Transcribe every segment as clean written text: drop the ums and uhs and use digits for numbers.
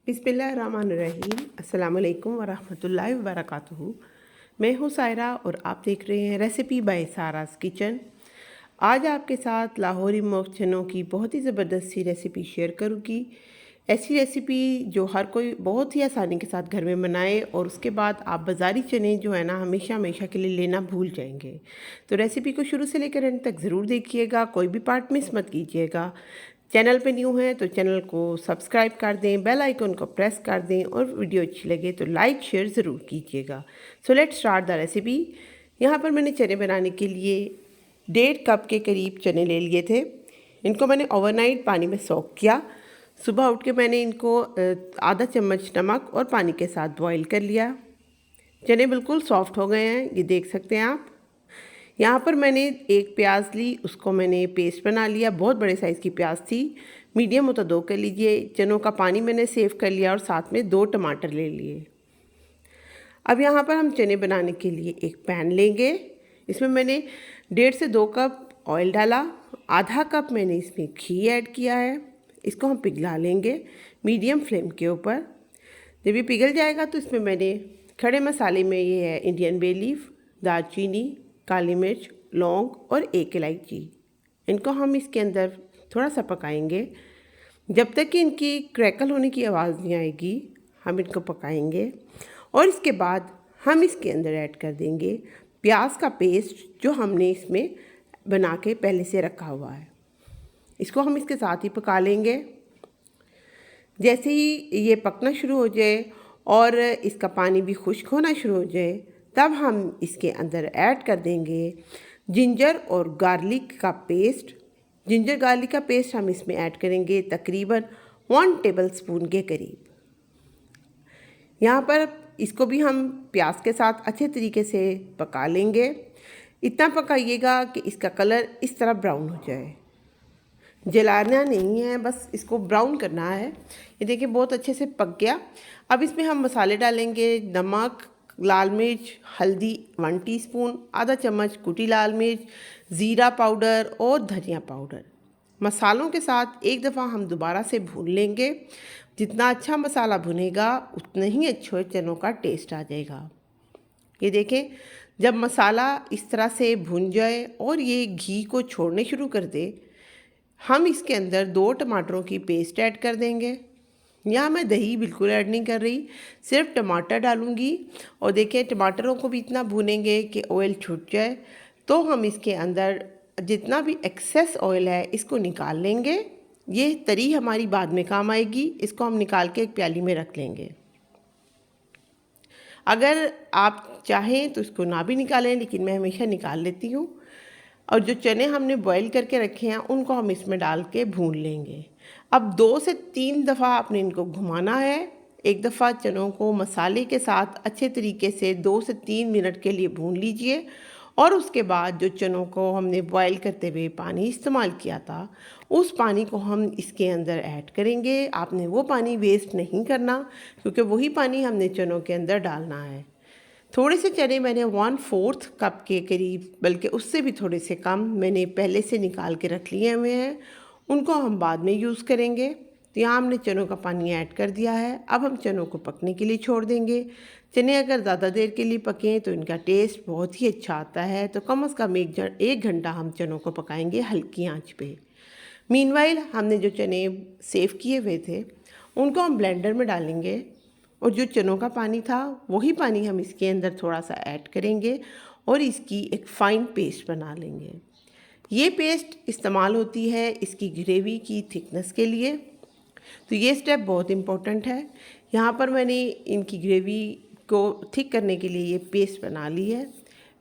बिस्मिल्लाहिर्रहमानिर्रहीम। अस्सलाम वालेकुम वरहमतुल्लाहि वबरकातुहू। मैं हूँ सायरा और आप देख रहे हैं रेसिपी बाय सारास किचन। आज आपके साथ लाहौरी मुर्ग चनों की बहुत ही ज़बरदस्त सी रेसिपी शेयर करूँगी। ऐसी रेसिपी जो हर कोई बहुत ही आसानी के साथ घर में बनाए और उसके बाद आप बाज़ारी चने जो है ना हमेशा हमेशा के लिए लेना भूल जाएंगे। तो रेसिपी को शुरू से लेकर एंड तक ज़रूर देखिएगा, कोई भी पार्ट मिस मत कीजिएगा। चैनल पे न्यू हैं तो चैनल को सब्सक्राइब कर दें, बेल आइकन को प्रेस कर दें और वीडियो अच्छी लगे तो लाइक शेयर ज़रूर कीजिएगा। So let's start the recipe. यहाँ पर मैंने चने बनाने के लिए 1.5 कप के करीब चने ले लिए थे। इनको मैंने ओवरनाइट पानी में सोक किया। सुबह उठ के मैंने इनको आधा चम्मच नमक और पानी के साथ बॉईल कर लिया। चने बिल्कुल सॉफ्ट हो गए हैं, ये देख सकते हैं आप। यहाँ पर मैंने एक प्याज ली, उसको मैंने पेस्ट बना लिया। बहुत बड़े साइज़ की प्याज थी, मीडियम हो तो 2 कर लीजिए। चनों का पानी मैंने सेव कर लिया और साथ में 2 टमाटर ले लिए। अब यहाँ पर हम चने बनाने के लिए एक पैन लेंगे। इसमें मैंने 1.5 से 2 कप ऑयल डाला। आधा कप मैंने इसमें घी ऐड किया है। इसको हम पिघला लेंगे मीडियम फ्लेम के ऊपर। जब ये पिघल जाएगा तो इसमें मैंने खड़े मसाले में ये है इंडियन बे लीफ, दालचीनी, काली मिर्च, लौंग और 1 इलायची। इनको हम इसके अंदर थोड़ा सा पकाएंगे जब तक कि इनकी क्रैकल होने की आवाज़ नहीं आएगी। हम इनको पकाएंगे और इसके बाद हम इसके अंदर ऐड कर देंगे प्याज का पेस्ट जो हमने इसमें बना के पहले से रखा हुआ है। इसको हम इसके साथ ही पका लेंगे। जैसे ही ये पकना शुरू हो जाए और इसका पानी भी खुश्क होना शुरू हो जाए तब हम इसके अंदर ऐड कर देंगे जिंजर और गार्लिक का पेस्ट। जिंजर गार्लिक का पेस्ट हम इसमें ऐड करेंगे तकरीबन 1 टेबलस्पून के करीब। यहाँ पर इसको भी हम प्याज के साथ अच्छे तरीके से पका लेंगे। इतना पकाइएगा कि इसका कलर इस तरह ब्राउन हो जाए। जलाना नहीं है, बस इसको ब्राउन करना है। ये देखिए बहुत अच्छे से पक गया। अब इसमें हम मसाले डालेंगे। नमक, लाल मिर्च, हल्दी 1 टीस्पून, आधा चम्मच कुटी लाल मिर्च, ज़ीरा पाउडर और धनिया पाउडर। मसालों के साथ एक दफ़ा हम दोबारा से भून लेंगे। जितना अच्छा मसाला भुनेगा उतना ही अच्छे चनों का टेस्ट आ जाएगा। ये देखें, जब मसाला इस तरह से भुन जाए और ये घी को छोड़ने शुरू कर दे, हम इसके अंदर 2 टमाटरों की पेस्ट ऐड कर देंगे। यहाँ मैं दही बिल्कुल ऐड नहीं कर रही, सिर्फ टमाटर डालूँगी। और देखिए टमाटरों को भी इतना भूनेंगे कि ऑयल छूट जाए। तो हम इसके अंदर जितना भी एक्सेस ऑयल है इसको निकाल लेंगे। ये तरी हमारी बाद में काम आएगी। इसको हम निकाल के एक प्याली में रख लेंगे। अगर आप चाहें तो इसको ना भी निकालें, लेकिन मैं हमेशा निकाल लेती हूँ। और जो चने हमने बॉईल करके रखे हैं उनको हम इसमें डाल के भून लेंगे। अब 2 से 3 दफ़ा आपने इनको घुमाना है। एक दफ़ा चनों को मसाले के साथ अच्छे तरीके से 2 से 3 मिनट के लिए भून लीजिए और उसके बाद जो चनों को हमने बॉईल करते हुए पानी इस्तेमाल किया था उस पानी को हम इसके अंदर ऐड करेंगे। आपने वो पानी वेस्ट नहीं करना क्योंकि वही पानी हमने चनों के अंदर डालना है। थोड़े से चने मैंने 1/4 कप के करीब, बल्कि उससे भी थोड़े से कम मैंने पहले से निकाल के रख लिए हुए हैं। उनको हम बाद में यूज़ करेंगे। तो यहाँ हमने चनों का पानी ऐड कर दिया है। अब हम चनों को पकने के लिए छोड़ देंगे। चने अगर ज़्यादा देर के लिए पकें तो इनका टेस्ट बहुत ही अच्छा आता है। तो कम से कम 1 घंटा हम चनों को पकाएंगे हल्की आंच पे। मीनवाइल हमने जो चने सेव किए हुए थे उनको हम ब्लेंडर में डालेंगे और जो चनों का पानी था वही पानी हम इसके अंदर थोड़ा सा ऐड करेंगे और इसकी एक फ़ाइन पेस्ट बना लेंगे। ये पेस्ट इस्तेमाल होती है इसकी ग्रेवी की थिकनेस के लिए। तो ये स्टेप बहुत इम्पोर्टेंट है। यहाँ पर मैंने इनकी ग्रेवी को थिक करने के लिए ये पेस्ट बना ली है।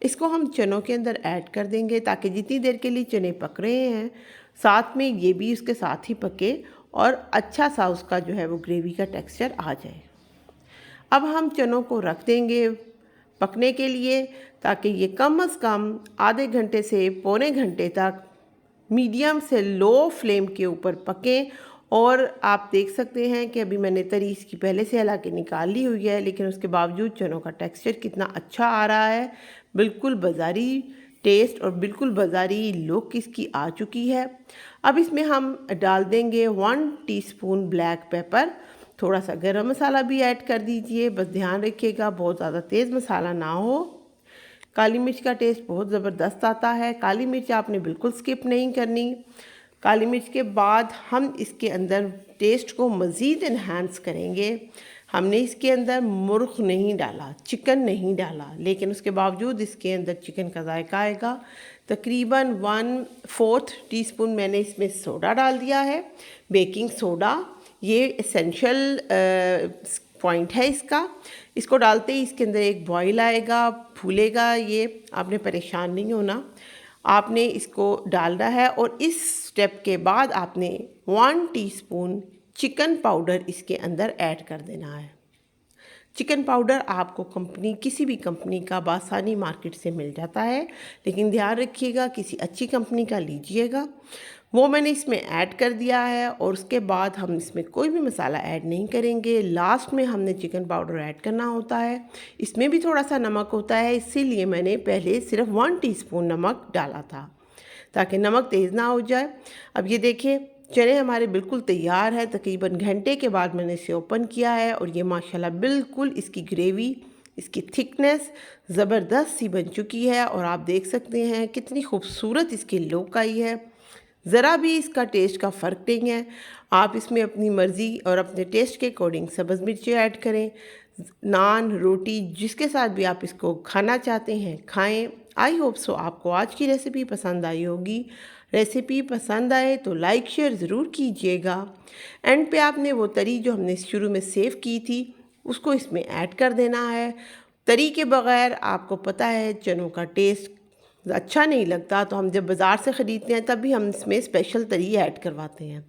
इसको हम चनों के अंदर ऐड कर देंगे ताकि जितनी देर के लिए चने पक रहे हैं साथ में ये भी उसके साथ ही पके और अच्छा सा उसका जो है वो ग्रेवी का टेक्सचर आ जाए। अब हम चनों को रख देंगे पकने के लिए ताकि ये कम से कम आधे घंटे से पौने घंटे तक मीडियम से लो फ्लेम के ऊपर पकें। और आप देख सकते हैं कि अभी मैंने तरी इसकी पहले से हिला के निकाल ली हुई है, लेकिन उसके बावजूद चनों का टेक्सचर कितना अच्छा आ रहा है। बिल्कुल बाज़ारी टेस्ट और बिल्कुल बाज़ारी लुक इसकी आ चुकी है। अब इसमें हम डाल देंगे 1 टीस्पून ब्लैक पेपर, थोड़ा सा गरम मसाला भी ऐड कर दीजिए। बस ध्यान रखिएगा बहुत ज़्यादा तेज़ मसाला ना हो। काली मिर्च का टेस्ट बहुत ज़बरदस्त आता है। काली मिर्च आपने बिल्कुल स्किप नहीं करनी। काली मिर्च के बाद हम इसके अंदर टेस्ट को मज़ीद इन्हांस करेंगे। हमने इसके अंदर मुर्ग नहीं डाला, चिकन नहीं डाला, लेकिन उसके बावजूद इसके अंदर चिकन का जायका आएगा। तकरीबन 1/4 टीस्पून मैंने इसमें सोडा डाल दिया है, बेकिंग सोडा। ये एसेंशियल पॉइंट है इसका। इसको डालते ही इसके अंदर एक बॉईल आएगा, फूलेगा। ये आपने परेशान नहीं होना, आपने इसको डालना है। और इस स्टेप के बाद आपने 1 टीस्पून चिकन पाउडर इसके अंदर ऐड कर देना है। चिकन पाउडर आपको किसी भी कंपनी का बासानी मार्केट से मिल जाता है, लेकिन ध्यान रखिएगा किसी अच्छी कंपनी का लीजिएगा। वो मैंने इसमें ऐड कर दिया है और उसके बाद हम इसमें कोई भी मसाला ऐड नहीं करेंगे। लास्ट में हमने चिकन पाउडर ऐड करना होता है। इसमें भी थोड़ा सा नमक होता है, इसीलिए मैंने पहले सिर्फ 1 टीस्पून नमक डाला था ताकि नमक तेज़ ना हो जाए। अब ये देखिए चने हमारे बिल्कुल तैयार है। तकरीबन घंटे के बाद मैंने इसे ओपन किया है और ये माशाल्लाह बिल्कुल इसकी ग्रेवी, इसकी थिकनेस ज़बरदस्त सी बन चुकी है। और आप देख सकते हैं कितनी खूबसूरत इसकी लुक आई है। ज़रा भी इसका टेस्ट का फ़र्क नहीं है। आप इसमें अपनी मर्ज़ी और अपने टेस्ट के अकॉर्डिंग सब्ज़ मिर्ची ऐड करें। नान, रोटी, जिसके साथ भी आप इसको खाना चाहते हैं खाएं। आई होप सो आपको आज की रेसिपी पसंद आई होगी। रेसिपी पसंद आए तो लाइक शेयर ज़रूर कीजिएगा। एंड पे आपने वो तरी जो हमने शुरू में सेव की थी उसको इसमें ऐड कर देना है। तरी के बग़ैर आपको पता है चनों का टेस्ट अच्छा नहीं लगता, तो हम जब बाज़ार से ख़रीदते हैं तब भी हम इसमें स्पेशल तरी ऐड करवाते हैं।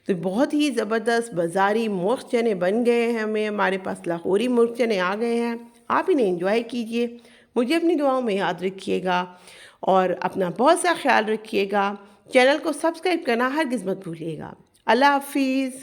तो बहुत ही ज़बरदस्त बाज़ारी मुर्ग चने बन गए हैं। हमारे पास लाहौरी मुर्ग चने आ गए हैं। आप इन्हें एंजॉय कीजिए। मुझे अपनी दुआओं में याद रखिएगा और अपना बहुत सा ख्याल रखिएगा। चैनल को सब्सक्राइब करना हरगिज़ मत भूलिएगा। अल्लाह हाफिज़।